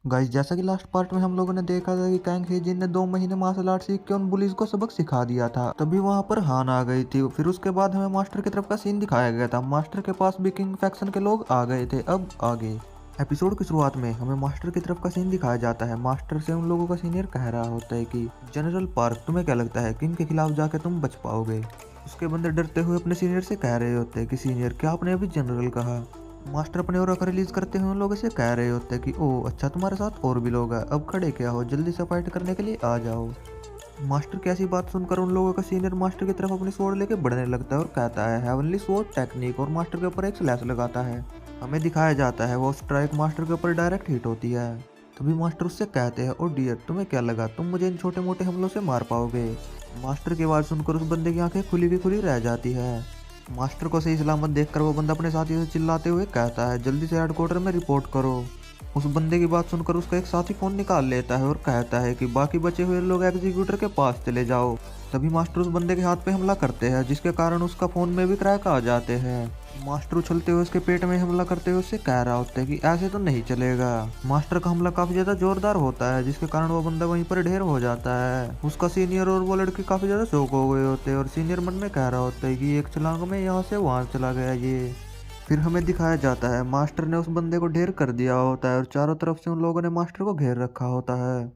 Guys, जैसा कि last part में हम लोगों ने देखा था कि कैंग हेजिन ने 2 महीने मार्शल आर्ट सीख के उन बुलीज को सबक सिखा दिया था। तभी वहां पर हान आ गई थी। फिर उसके बाद हमें मास्टर की तरफ का सीन दिखाया गया था। मास्टर के पास भी किंग फैक्शन के लोग आ गए थे। अब आगे एपिसोड की शुरुआत में हमें मास्टर की तरफ का सीन दिखाया जाता है। मास्टर से उन लोगों का सीनियर कह रहा होता है कि जनरल पार्क, तुम्हें क्या लगता है किंग के खिलाफ जाके तुम बच पाओगे? उसके बंदे डरते हुए अपने सीनियर से कह रहे होते हैं कि सीनियर, क्या आपने अभी जनरल कहा? मास्टर अपने और का रिलीज करते हुए उन लोगों से कह रहे होते हैं कि ओ अच्छा, तुम्हारे साथ और भी लोग हैं, अब खड़े क्या हो, जल्दी से फाइट करने के लिए आ जाओ। मास्टर की ऐसी बात सुनकर उन लोगों का सीनियर मास्टर की तरफ अपनी स्वॉर्ड लेके बढ़ने लगता है और कहता है हेवनली स्वॉर्ड टेक्निक, और मास्टर के ऊपर एक स्लैश लगाता है। हमें दिखाया जाता है वो स्ट्राइक मास्टर के ऊपर डायरेक्ट हिट होती है। तभी मास्टर उससे कहते हैं ओ डियर, तुम्हें क्या लगा तुम मुझे इन छोटे मोटे हमलों से मार पाओगे? मास्टर की आवाज़ सुनकर उस बंदे की आंखें खुली की खुली रह जाती है। मास्टर को सही सलामत देखकर वो बंदा अपने साथियों से चिल्लाते हुए कहता है जल्दी से हेडक्वार्टर में रिपोर्ट करो। उस बंदे की बात सुनकर उसका एक साथी फोन निकाल लेता है और कहता है कि बाकी बचे हुए लोग एग्जीक्यूटर के पास चले जाओ। तभी मास्टर उस बंदे के हाथ पे हमला करते हैं, जिसके कारण उसका फोन में भी क्रैक आ जाते हैं। मास्टर उछलते हुए उसके पेट में हमला करते हुए उससे कह रहा होता है कि ऐसे तो नहीं चलेगा। मास्टर का हमला काफी ज्यादा जोरदार होता है, जिसके कारण वो बंदा वहीं पर ढेर हो जाता है। उसका सीनियर और वो लड़के काफी ज्यादा शौक हो गए होते हैं और सीनियर मन में कह रहा होता है कि एक छलांग में यहाँ से वहां चला गया ये। फिर हमें दिखाया जाता है मास्टर ने उस बंदे को ढेर कर दिया होता है और चारों तरफ से उन लोगों ने मास्टर को घेर रखा होता है।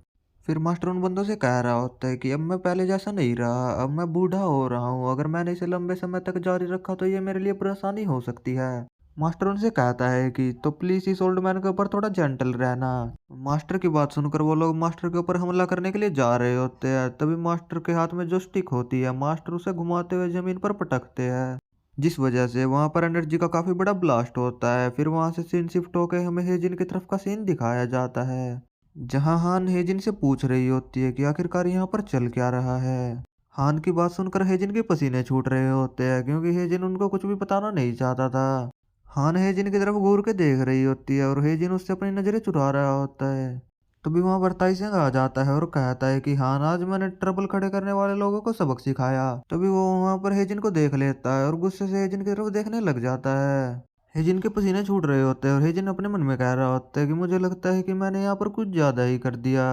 फिर मास्टर उन बंदों से कह रहा होता है कि अब मैं पहले जैसा नहीं रहा, अब मैं बूढ़ा हो रहा हूँ, अगर मैंने इसे लंबे समय तक जारी रखा तो ये मेरे लिए परेशानी हो सकती है। मास्टर उनसे कहता है कि तो प्लीज इस ओल्ड मैन के ऊपर थोड़ा जेंटल रहना। मास्टर की बात सुनकर वो लोग मास्टर के ऊपर हमला करने के लिए जा रहे होते हैं। तभी मास्टर के हाथ में जो स्टिक होती है, मास्टर उसे घुमाते हुए जमीन पर पटकते हैं, जिस वजह से वहां पर एनर्जी का काफी बड़ा ब्लास्ट होता है। फिर वहां से सीन शिफ्ट होकर हमें हेजिन की तरफ का सीन दिखाया जाता है, जहां हान हेजिन से पूछ रही होती है कि आखिरकार यहाँ पर चल क्या रहा है। हान की बात सुनकर हेजिन के पसीने छूट रहे होते हैं, क्योंकि हेजिन उनको कुछ भी बताना नहीं चाहता था। हान हेजिन की तरफ घूर के देख रही होती है और हेजिन उससे अपनी नजरें चुरा रहा होता है। तभी वहां पर ताइसेंग आ जाता है और कहता है कि हाँ, आज मैंने ट्रबल खड़े करने वाले लोगों को सबक सिखाया। तभी वो वहां पर हेजिन को देख लेता है और गुस्से से हेजिन की तरफ देखने लग जाता है। हेजिन के पसीने छूट रहे होते हैं और हेजिन अपने मन में कह रहा होता है कि मुझे लगता है कि मैंने यहाँ पर कुछ ज्यादा ही कर दिया।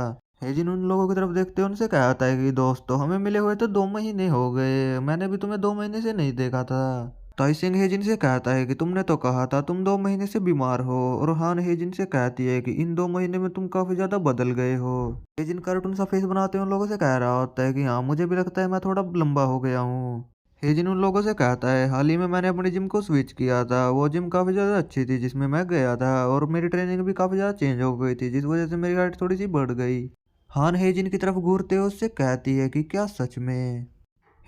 हेजिन उन लोगों की तरफ देखते हुए उनसे कहता है कि दोस्तों, हमें मिले हुए तो 2 महीने हो गए, मैंने भी तुम्हें 2 महीने से नहीं देखा था। ताइसिंग हेजिन से कहता है कि तुमने तो कहा था तुम 2 महीने से बीमार हो, और हान हेजिन से कहती है कि इन 2 महीने में तुम काफी ज्यादा बदल गए हो। हेजिन कार्टून सा फेस बनाते हुए उन लोगों से कह रहा होता है कि हाँ, मुझे भी लगता है मैं थोड़ा लंबा हो गया हूँ। हेजिन उन लोगों से कहता है हाल ही में मैंने अपनी जिम को स्विच किया था, वो जिम काफी ज्यादा अच्छी थी जिसमें मैं गया था, और मेरी ट्रेनिंग भी काफी ज्यादा चेंज हो गई थी, जिस वजह से मेरी हाइट थोड़ी सी बढ़ गई। हान हेजिन की तरफ घूरते हुए उससे कहती है कि क्या सच में?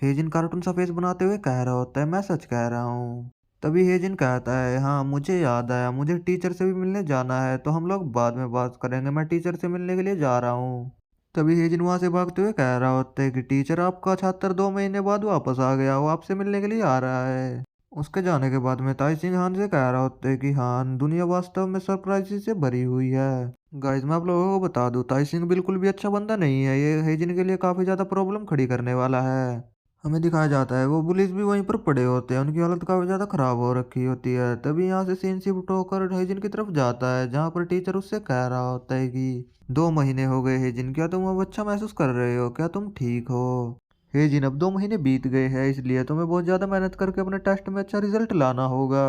हेजिन कार्टून सा फेस बनाते हुए कह रहा होता है मैं सच कह रहा हूँ। तभी हेजिन कहता है हाँ, मुझे याद आया, मुझे टीचर से भी मिलने जाना है, तो हम लोग बाद में बात करेंगे, मैं टीचर से मिलने के लिए जा रहा हूँ। तभी हेजिन वहां से भागते हुए कह रहा होता है कि टीचर, आपका छात्र 2 महीने बाद वापस आ गया, वो आपसे मिलने के लिए आ रहा है। उसके जाने के बाद में ताई सिंह हान से कह रहा होता है कि हान, दुनिया वास्तव में सरप्राइज से भरी हुई है। गाइज, मैं आप लोगों को बता दूं, ताई सिंह बिल्कुल भी अच्छा बंदा नहीं है, ये हेजिन के लिए काफी ज्यादा प्रॉब्लम खड़ी करने वाला है। हमें दिखाया जाता है वो पुलिस भी वहीं पर पड़े होते हैं, उनकी हालत काफी ज्यादा खराब हो रखी होती है। तभी यहाँ से सीन शिफ्ट होकर हेजिन की तरफ जाता है, जहाँ पर टीचर उससे कह रहा होता है कि 2 महीने हो गए हेजिन, क्या तुम अब अच्छा महसूस कर रहे हो, क्या तुम ठीक हो? हेजिन, अब 2 महीने बीत गए हैं, इसलिए तुम्हें बहुत ज्यादा मेहनत करके अपने टेस्ट में अच्छा रिजल्ट लाना होगा।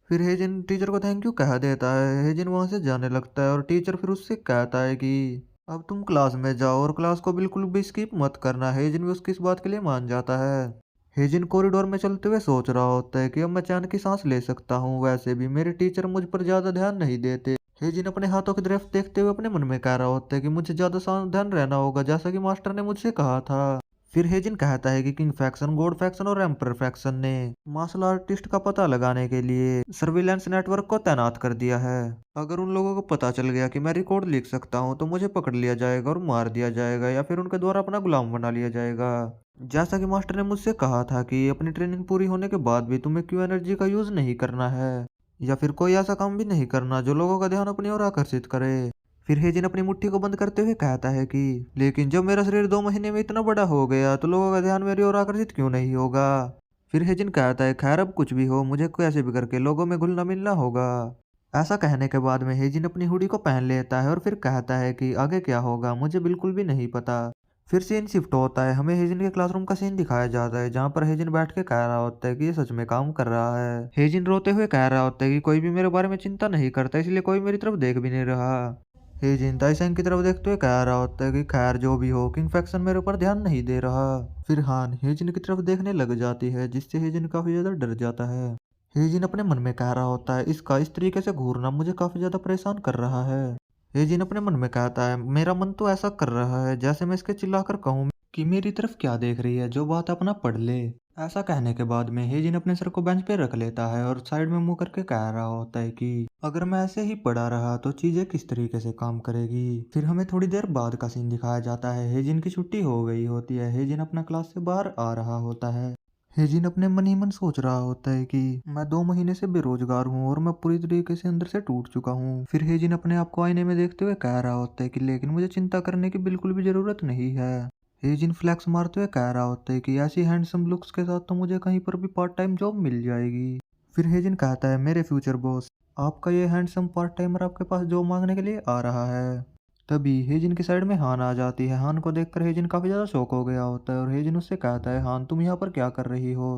फिर हेजिन टीचर को थैंक यू कह देता है। हेजिन वहां से जाने लगता है और टीचर फिर उससे कहता है कि अब तुम क्लास में जाओ और क्लास को बिल्कुल भी स्किप मत करना। हेजिन भी उसकी इस बात के लिए मान जाता है। हेजिन कॉरिडोर में चलते हुए सोच रहा होता है कि अब मैं चैन की सांस ले सकता हूँ, वैसे भी मेरे टीचर मुझ पर ज्यादा ध्यान नहीं देते। हेजिन अपने हाथों की तरफ देखते हुए अपने मन में कह रहा होता है कि मुझे ज्यादा सावधान रहना होगा, जैसा कि मास्टर ने मुझसे कहा था। फिर हेजिन कहता है कि किंग फैक्शन, गॉड फैक्शन और एम्पर फैक्शन ने मार्शल आर्टिस्ट का पता लगाने के लिए सर्विलांस नेटवर्क को तैनात कर दिया है। अगर उन लोगों को पता चल गया कि मैं रिकॉर्ड लिख सकता हूँ, तो मुझे पकड़ लिया जाएगा और मार दिया जाएगा, या फिर उनके द्वारा अपना गुलाम बना लिया जाएगा। जैसा कि मास्टर ने मुझसे कहा था कि अपनी ट्रेनिंग पूरी होने के बाद भी तुम्हें क्यू एनर्जी का यूज नहीं करना है, या फिर कोई ऐसा काम भी नहीं करना जो लोगों का ध्यान अपनी ओर आकर्षित करे। फिर हेजिन अपनी मुट्ठी को बंद करते हुए कहता है कि लेकिन जब मेरा शरीर 2 महीने में इतना बड़ा हो गया, तो लोगों का ध्यान मेरी ओर आकर्षित क्यों नहीं होगा? फिर हेजिन कहता है खैर, अब कुछ भी हो, मुझे कैसे भी करके लोगों में घुलना मिलना होगा। ऐसा कहने के बाद में हेजिन अपनी हुडी को पहन लेता है और फिर कहता है कि आगे क्या होगा मुझे बिल्कुल भी नहीं पता। फिर सीन शिफ्ट होता है, हमें हेजिन के क्लासरूम का सीन दिखाया जाता है जहाँ पर हेजिन बैठ के कह रहा होता है कि ये सच में काम कर रहा है। हेजिन रोते हुए कह रहा होता है कि कोई भी मेरे बारे में चिंता नहीं करता, इसलिए कोई मेरी तरफ देख भी नहीं रहा। हेजिन ताइसेंग की तरफ देखते हुए कह रहा होता है कि खैर जो भी हो, किंग फैक्शन मेरे ऊपर ध्यान नहीं दे रहा। फिर हान हेजिन की तरफ देखने लग जाती है जिससे हेजिन काफी ज्यादा डर जाता है। हेजिन अपने मन में कह रहा होता है इसका इस तरीके से घूरना मुझे काफी ज्यादा परेशान कर रहा है। हेजिन अपने मन में कहता है मेरा मन तो ऐसा कर रहा है जैसे मैं इसके चिल्लाकर कहूँ कि मेरी तरफ क्या देख रही है, जो बात अपना पढ़ ले। ऐसा कहने के बाद में हेजिन अपने सर को बेंच पे रख लेता है और साइड में मुंह करके कह रहा होता है कि अगर मैं ऐसे ही पड़ा रहा तो चीजें किस तरीके से काम करेगी। फिर हमें थोड़ी देर बाद का सीन दिखाया जाता है, हेजिन की छुट्टी हो गई होती है, हेजिन अपना क्लास से बाहर आ रहा होता है। हेजिन अपने मन ही मन सोच रहा होता है कि मैं 2 महीने से बेरोजगार हूँ और मैं पूरी तरीके से अंदर से टूट चुका हूँ। फिर हेजिन अपने आप को आईने में देखते हुए कह रहा होता है कि लेकिन मुझे चिंता करने की बिल्कुल भी जरूरत नहीं है। हेजिन फ्लैक्स मारते हुए कह रहा होता है कि ऐसी हैंडसम लुक्स के साथ तो मुझे कहीं पर भी पार्ट टाइम जॉब मिल जाएगी। फिर हेजिन कहता है मेरे फ्यूचर बॉस, आपका ये हैंडसम पार्ट टाइमर आपके पास जॉब मांगने के लिए आ रहा है। तभी हेजिन की साइड में हान आ जाती है। हान को देखकर हेजिन काफी ज्यादा शॉक हो गया होता है और हेजिन उससे कहता है हान तुम यहाँ पर क्या कर रही हो।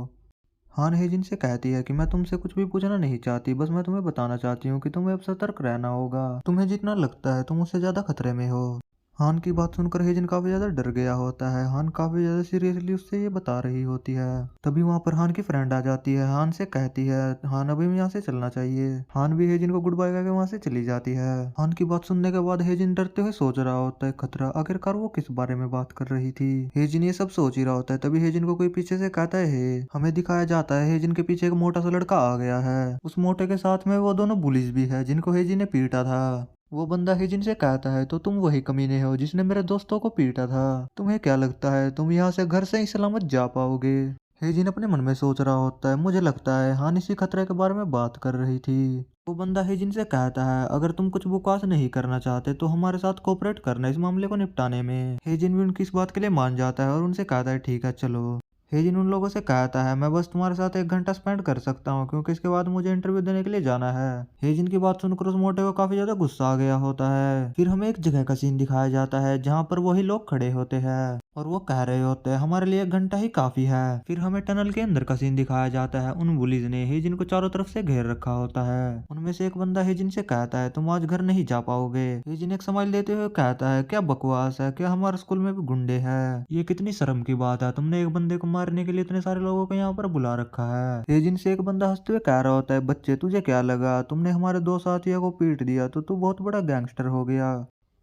हान हेजिन से कहती है कि मैं तुमसे कुछ भी पूछना नहीं चाहती, बस मैं तुम्हें बताना चाहती हूँ कि तुम्हें अब सतर्क रहना होगा, तुम्हें जितना लगता है तुम उससे ज्यादा खतरे में हो। हान की बात सुनकर हेजिन काफी ज्यादा डर गया होता है। हान काफी ज्यादा सीरियसली उससे ये बता रही होती है। तभी वहां पर हान की फ्रेंड आ जाती है, हान से कहती है हान अभी यहाँ से चलना चाहिए। हान भी हेजिन को गुड बाय करके वहां से चली जाती है। हान की बात सुनने के बाद हेजिन डरते हुए सोच रहा होता है खतरा, आखिरकार वो किस बारे में बात कर रही थी। हेजिन ये सब सोच ही रहा होता है, तभी हेजिन को कोई पीछे से कहता है हमें दिखाया जाता है हेजिन के पीछे एक मोटा सा लड़का आ गया है। उस मोटे के साथ में वो दोनों पुलिस भी है जिनको हेजिन ने पीटा था। वो बंदा हेजिन से कहता है तो तुम वही कमीने हो जिसने मेरे दोस्तों को पीटा था, तुम्हें क्या लगता है तुम यहाँ से घर से ही सलामत जा पाओगे। हेजिन अपने मन में सोच रहा होता है मुझे लगता है हान इसी खतरे के बारे में बात कर रही थी। वो बंदा हेजिन से कहता है अगर तुम कुछ बकवास नहीं करना चाहते तो हमारे साथ कोऑपरेट करना इस मामले को निपटाने में। हेजिन भी उनकी इस बात के लिए मान जाता है और उनसे कहता है ठीक है चलो। हेजिन उन लोगों से कहता है मैं बस तुम्हारे साथ 1 घंटा स्पेंड कर सकता हूँ क्योंकि इसके बाद मुझे इंटरव्यू देने के लिए जाना है। हेजिन की बात सुनकर उस मोटे को काफी ज्यादा गुस्सा आ गया होता है। फिर हमें एक जगह का सीन दिखाया जाता है जहाँ पर वही लोग खड़े होते हैं और वो कह रहे होते हैं हमारे लिए 1 घंटा ही काफी है। फिर हमें टनल के अंदर का सीन दिखाया जाता है, उन बुलीज ने हेजिन को चारों तरफ से घेर रखा होता है। उनमें से एक बंदा हेजिन से कहता है तुम आज घर नहीं जा पाओगे। हेजिन एक स्माइल देते हुए कहता है क्या बकवास है, क्या हमारे स्कूल में भी गुंडे हैं, ये कितनी शर्म की बात है, तुमने एक बंदे को मारने के लिए इतने सारे लोगों को यहाँ पर बुला रखा है। हेजिन से एक बंदा हंसते हुए कह रहा होता है बच्चे तुझे क्या लगा, तुमने हमारे 2 साथियों को पीट दिया तो तू बहुत बड़ा गैंगस्टर हो गया।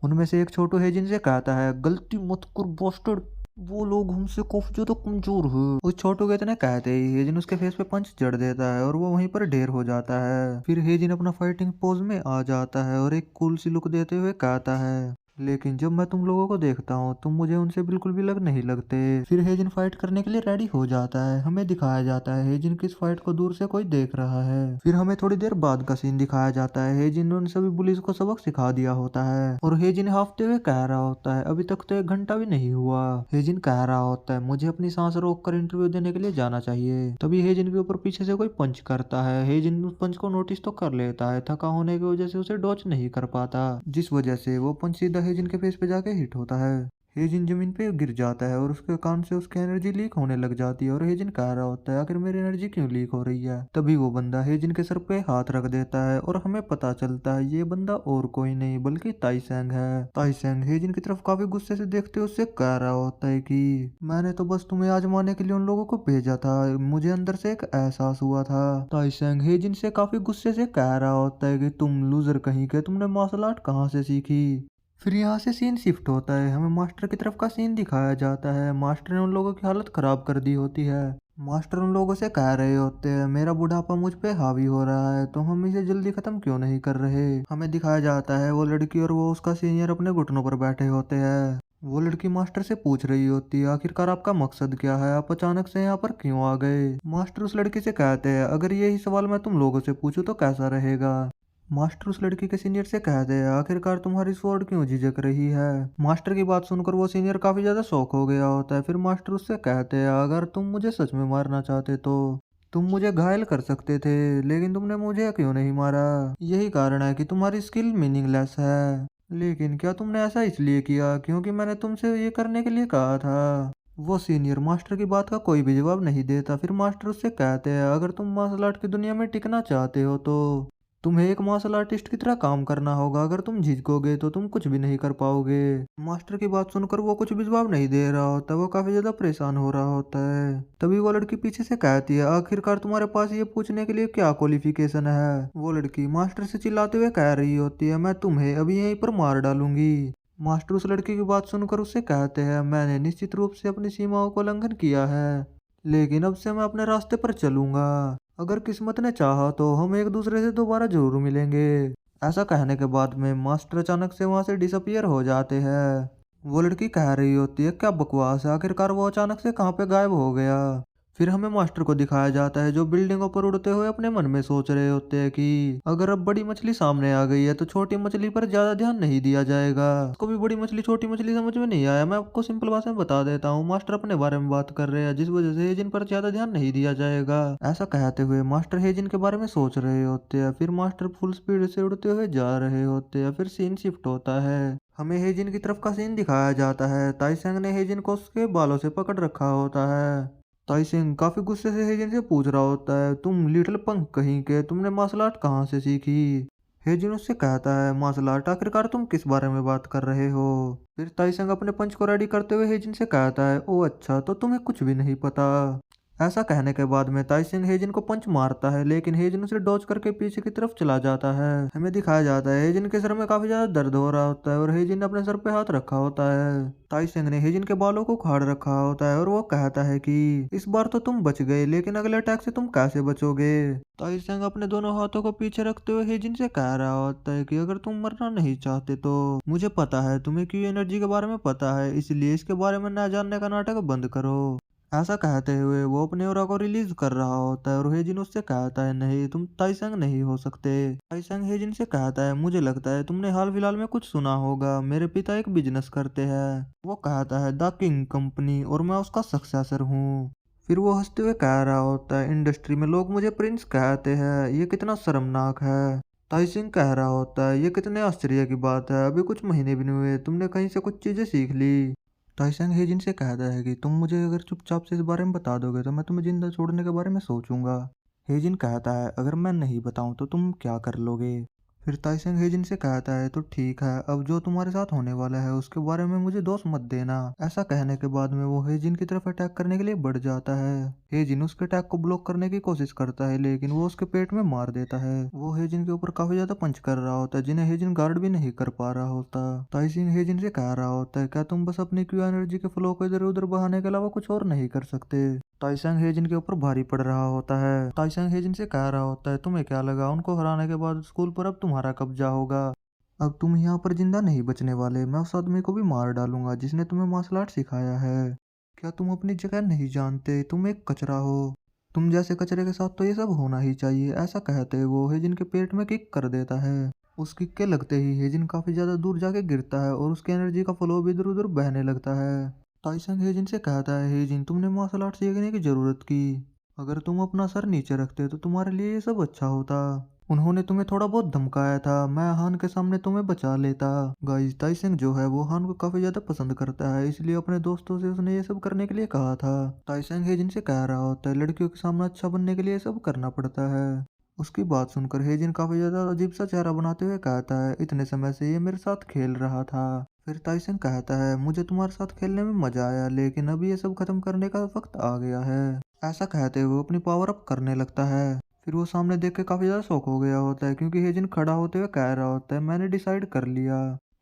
उनमें से एक छोटू हेजिन से कहता है गलती मत कर बास्टर्ड, वो लोग हमसे काफी ज्यादा कमजोर है। उस छोटू के इतने कहते ही हेजिन उसके फेस पे पंच जड़ देता है और वो वहीं पर ढेर हो जाता है। फिर हेजिन अपना फाइटिंग पोज में आ जाता है और एक कूल सी लुक देते हुए कहता है लेकिन जब मैं तुम लोगों को देखता हूँ तुम मुझे उनसे बिल्कुल भी लग नहीं लगते। फिर हेजिन फाइट करने के लिए रेडी हो जाता है। हमें दिखाया जाता है हेजिन की इस फाइट को दूर से कोई देख रहा है। फिर हमें थोड़ी देर बाद का सीन दिखाया जाता है, हेजिन ने उन सभी पुलिस को सबक सिखा दिया होता है और हेजिन हाफते हुए कह रहा होता है अभी तक तो 1 घंटा भी नहीं हुआ। हेजिन कह रहा होता है मुझे अपनी सांस रोक कर इंटरव्यू देने के लिए जाना चाहिए। तभी हेजिन के ऊपर पीछे से कोई पंच करता है। हेजिन उस पंच को नोटिस तो कर लेता है, थका होने की वजह से उसे डॉच नहीं कर पाता, जिस वजह से वो पंच सीधा हेजिन के फेस पे जाके हिट होता है। हेजिन जमीन पे गिर जाता है और उसके कान से उसकी एनर्जी लीक होने लग जाती है और हेजिन कह रहा होता है आखिर मेरी एनर्जी क्यों लीक हो रही है। तभी वो बंदा हेजिन के सर पे हाथ रख देता है और हमें पता चलता है ये बंदा और कोई नहीं बल्कि ताइसेंग है। ताइसेंग हेजिन की तरफ काफी गुस्से से देखते उससे कह रहा होता है कि मैंने तो बस तुम्हें आजमाने के लिए उन लोगों को भेजा था, मुझे अंदर से एक एहसास हुआ था। ताइसेंग हेजिन से काफी गुस्से से कह रहा होता है कि तुम लूजर कहीं के, तुमने मार्शल आर्ट कहाँ से सीखी। फिर यहाँ से सीन शिफ्ट होता है, हमें मास्टर की तरफ का सीन दिखाया जाता है। मास्टर ने उन लोगों की हालत खराब कर दी होती है। मास्टर उन लोगों से कह रहे होते हैं मेरा बुढ़ापा मुझ पे हावी हो रहा है तो हम इसे जल्दी खत्म क्यों नहीं कर रहे। हमें दिखाया जाता है वो लड़की और वो उसका सीनियर अपने घुटनों पर बैठे होते हैं। वो लड़की मास्टर से पूछ रही होती है आखिरकार आपका मकसद क्या है, आप अचानक से यहाँ पर क्यों आ गए। मास्टर उस लड़की से कहते हैं अगर यही सवाल मैं तुम लोगों से पूछूं तो कैसा रहेगा। मास्टर उस लड़की के सीनियर से कहते हैं आखिरकार तुम्हारी स्वॉर्ड क्यों झिझक रही है। मास्टर की बात सुनकर वो सीनियर काफी ज्यादा शॉक हो गया होता है। फिर मास्टर उससे कहते हैं अगर तुम मुझे सच में मारना चाहते तो तुम मुझे घायल कर सकते थे, लेकिन तुमने मुझे क्यों नहीं मारा? यही कारण है कि तुम्हारी स्किल मीनिंगलेस है। लेकिन क्या तुमने ऐसा इसलिए किया क्योंकि मैंने तुमसे ये करने के लिए कहा था? वो सीनियर मास्टर की बात का कोई भी जवाब नहीं देता। फिर मास्टर उससे कहते हैं, अगर तुम मार्शल आर्ट की दुनिया में टिकना चाहते हो तो तुम्हें एक मार्शल आर्टिस्ट की तरह काम करना होगा। अगर तुम झिझकोगे तो तुम कुछ भी नहीं कर पाओगे। मास्टर की बात सुनकर वो कुछ भी जवाब नहीं दे रहा होता, वो काफी ज्यादा परेशान हो रहा होता है। तभी वो लड़की पीछे से कहती है, आखिरकार तुम्हारे पास ये पूछने के लिए क्या क्वालिफिकेशन है? वो लड़की मास्टर से चिल्लाते हुए कह रही होती है, मैं तुम्हें अभी यहीं पर मार डालूंगी। मास्टर उस लड़की की बात सुनकर उससे कहते हैं, मैंने निश्चित रूप से अपनी सीमाओं का उल्लंघन किया है, लेकिन अब से मैं अपने रास्ते पर चलूंगा। अगर किस्मत ने चाहा तो हम एक दूसरे से दोबारा जरूर मिलेंगे। ऐसा कहने के बाद में मास्टर अचानक से वहां से डिसअपियर हो जाते हैं। वो लड़की कह रही होती है, क्या बकवास है, आखिरकार वो अचानक से कहाँ पे गायब हो गया? फिर हमें मास्टर को दिखाया जाता है जो बिल्डिंगों पर उड़ते हुए अपने मन में सोच रहे होते हैं कि अगर अब बड़ी मछली सामने आ गई है तो छोटी मछली पर ज्यादा ध्यान नहीं दिया जाएगा। उसको भी बड़ी मछली छोटी मछली समझ में नहीं आया। मैं आपको सिंपल भाषा में बता देता हूँ, मास्टर अपने बारे में बात कर रहे हैं जिस वजह से हेजिन पर ज्यादा ध्यान नहीं दिया जाएगा। ऐसा कहते हुए मास्टर हेजिन के बारे में सोच रहे होते हैं। फिर मास्टर फुल स्पीड से उड़ते हुए जा रहे होते हैं। फिर सीन शिफ्ट होता है, हमें हेजिन की तरफ का सीन दिखाया जाता है। ताइसेंग ने हेजिन को उसके बालों से पकड़ रखा होता है। ताइसिंग काफी गुस्से से हेजिन से पूछ रहा होता है, तुम लिटिल पंक कहीं के, तुमने मार्शल आर्ट कहाँ से सीखी? हेजिन उससे कहता है, मार्शल आर्ट, आखिरकार तुम किस बारे में बात कर रहे हो? फिर ताइसिंग अपने पंच को रेडी करते हुए हेजिन से कहता है, ओ अच्छा, तो तुम्हें कुछ भी नहीं पता। ऐसा कहने के बाद में ताइसिंग हेजिन को पंच मारता है, लेकिन हेजिन उसे डॉज करके पीछे की तरफ चला जाता है। हमें दिखाया जाता है हेजिन के सर में काफी ज्यादा दर्द हो रहा होता है और हेजिन ने अपने सर पे हाथ रखा होता है। ताइसिंग ने हेजिन के बालों को उखाड़ रखा होता है और वो कहता है कि इस बार तो तुम बच गए, लेकिन अगले अटैक से तुम कैसे बचोगे? ताइसिंग अपने दोनों हाथों को पीछे रखते हुए हेजिन से कह रहा होता है कि अगर तुम मरना नहीं चाहते तो मुझे पता है तुम्हें क्यू एनर्जी के बारे में पता है, इसलिए इसके बारे में न जानने का नाटक बंद करो। ऐसा कहते हुए वो अपने ओरा को रिलीज कर रहा होता है और हेजिन उससे कहता है, नहीं, तुम ताइसंग नहीं हो सकते। ताइसंग हेजिन से कहता है, मुझे लगता है तुमने हाल फिलहाल में कुछ सुना होगा, मेरे पिता एक बिजनेस करते हैं। वो कहता है, द किंग कंपनी, और मैं उसका सक्सेसर हूँ। फिर वो हंसते हुए कह रहा होता है, इंडस्ट्री में लोग मुझे प्रिंस कहते हैं, ये कितना शर्मनाक है। ताइसिंग कह रहा होता है, ये कितने आश्चर्य की बात है, अभी कुछ महीने भी नहीं हुए, तुमने कहीं से कुछ चीजें सीख ली। ताइसेंग हेजिन से कहता है कि तुम मुझे अगर चुपचाप से इस बारे में बता दोगे तो मैं तुम्हें जिंदा छोड़ने के बारे में सोचूंगा। हेजिन कहता है, अगर मैं नहीं बताऊं तो तुम क्या कर लोगे? फिर ताइसेंग हेजिन से कहता है, तो ठीक है, अब जो तुम्हारे साथ होने वाला है उसके बारे में मुझे दोष मत देना। ऐसा कहने के बाद में वो हेजिन की तरफ अटैक करने के लिए बढ़ जाता है। हेजिन उसके अटैक को ब्लॉक करने की कोशिश करता है, लेकिन वो उसके पेट में मार देता है। वो हेजिन के ऊपर काफी ज्यादा पंच कर रहा होता है, जिन्हें हेजिन गार्ड भी नहीं कर पा रहा होता। ताइसिंग हेजिन से कह रहा होता है, क्या तुम बस अपनी क्यू एनर्जी के फ्लो को इधर उधर बहाने के अलावा कुछ और नहीं कर सकते? ताइसंग हेजिन के ऊपर भारी पड़ रहा होता है। ताइसंग हेजिन से कह रहा होता है, तुम्हें क्या लगा उनको हराने के बाद स्कूल पर अब तुम्हारा कब्जा होगा? अब तुम यहाँ पर जिंदा नहीं बचने वाले, मैं उस आदमी को भी मार डालूंगा जिसने तुम्हें मार्शल आर्ट सिखाया है। क्या तुम अपनी जगह नहीं जानते? तुम एक कचरा हो। तुम जैसे कचरे के साथ तो ये सब होना ही चाहिए। ऐसा कहते वो हेजिन के पेट में किक कर देता है। उस किक के लगते ही हेजिन काफी ज्यादा दूर जाके गिरता है और उसकी एनर्जी का फ्लो भी इधर उधर बहने लगता है। ताइसंग हेजिन से कहता है, हेजिन, तुमने मार्शल आर्ट सीखने की जरूरत की। अगर तुम अपना सर नीचे रखते तो तुम्हारे लिए ये सब अच्छा होता। उन्होंने तुम्हें थोड़ा बहुत धमकाया था, मैं हान के सामने तुम्हें बचा लेता। गाइस, ताइसेंग जो है वो हान को काफी ज्यादा पसंद करता है, इसलिए अपने दोस्तों से उसने ये सब करने के लिए कहा था। ताइसेंग हेजिन से कह रहा होता है, लड़कियों के सामने अच्छा बनने के लिए ये सब करना पड़ता है। उसकी बात सुनकर हेजिन काफी ज्यादा अजीब सा चेहरा बनाते हुए कहता है, इतने समय से ये मेरे साथ खेल रहा था। फिर ताइसन कहता है, मुझे तुम्हारे साथ खेलने में मजा आया, लेकिन अभी ये सब खत्म करने का वक्त आ गया है। ऐसा कहते हुए वो अपनी पावर अप करने लगता है। फिर वो सामने देख के काफी ज्यादा शौक हो गया होता है, क्योंकि हेजिन खड़ा होते हुए कह रहा होता है, मैंने डिसाइड कर लिया।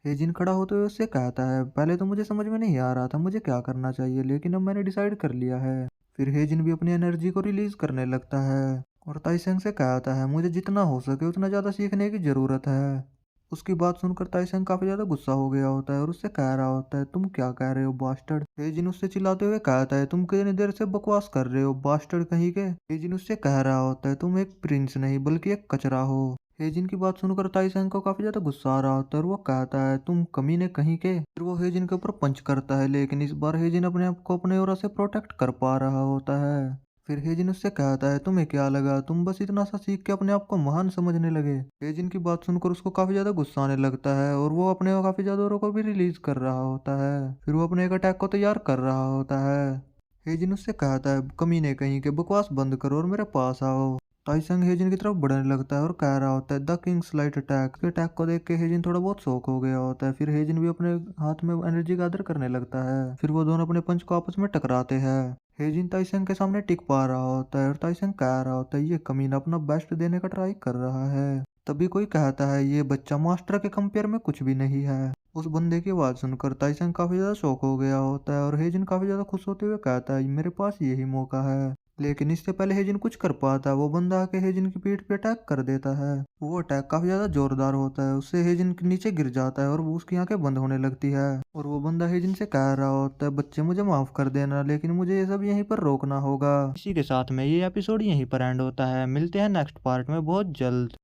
हेजिन खड़ा होते हुए उससे कहता है, पहले तो मुझे समझ में नहीं आ रहा था मुझे क्या करना चाहिए, लेकिन अब मैंने डिसाइड कर लिया है। फिर हेजिन भी अपनी एनर्जी को रिलीज करने लगता है और ताइसेंग से कहता है, मुझे जितना हो सके उतना ज्यादा सीखने की जरूरत है। उसकी बात सुनकर ताइसेंग काफी ज्यादा गुस्सा हो गया होता है और उससे कह रहा होता है, तुम क्या कह रहे हो बास्टर्ड? हेजिन उससे चिल्लाते हुए कहता है, तुम कितनी देर से बकवास कर रहे हो बास्टर्ड कहीं के? हेजिन उससे कह रहा होता है, तुम एक प्रिंस नहीं बल्कि एक कचरा हो। हेजिन की बात सुनकर ताइसेंग को काफी ज्यादा गुस्सा आ रहा होता है और वो कहता है, तुम कमीने कहीं के। फिर वो हेजिन के ऊपर पंच करता है, लेकिन इस बार हेजिन अपने आप को अपने ओरा से प्रोटेक्ट कर पा रहा होता है। फिर हेजिन उससे कहता है तुम्हें क्या लगा, तुम बस इतना सा सीख के अपने आप को महान समझने लगे। हेजिन की बात सुनकर उसको काफी ज्यादा गुस्सा आने लगता है और वो अपने काफी जानवरों को भी रिलीज कर रहा होता है। फिर वो अपने एक अटैक को तैयार कर रहा होता है। हेजिन उससे कहता है कमीने कहीं के बकवास बंद करो और मेरे पास आओ। ताइसंग हेजिन की तरफ बढ़ने लगता है और कह रहा होता है the Kings light attack. Attack को देख के हेजिन थोड़ा बहुत शॉक हो गया होता है। फिर हेजिन भी अपने हाथ में एनर्जी गैदर करने लगता है। फिर वो दोनों अपने पंच को आपस में टकराते हैं। हेजिन ताइसंग के सामने टिक पा रहा होता है और ताइसंग कह रहा होता है ये कमीना अपना बेस्ट देने का ट्राई कर रहा है। तभी कोई कहता है ये बच्चा मास्टर के कंपेयर में कुछ भी नहीं है। उस बंदे की आवाज सुनकर ताइसंग काफी ज्यादा शॉक हो गया होता है और हेजिन काफी ज्यादा खुश होते हुए कहता है मेरे पास यही मौका है। लेकिन इससे पहले हेजिन कुछ कर पाता है वो बंदा आके हेजिन की पीठ पे अटैक कर देता है। वो अटैक काफी ज्यादा जोरदार होता है, उससे हेजिन के नीचे गिर जाता है और वो उसकी आंखें बंद होने लगती है। और वो बंदा हेजिन से कह रहा होता है बच्चे मुझे माफ कर देना, लेकिन मुझे ये सब यहीं पर रोकना होगा। इसी के साथ में ये एपिसोड यहीं पर एंड होता है। मिलते हैं नेक्स्ट पार्ट में बहुत जल्द।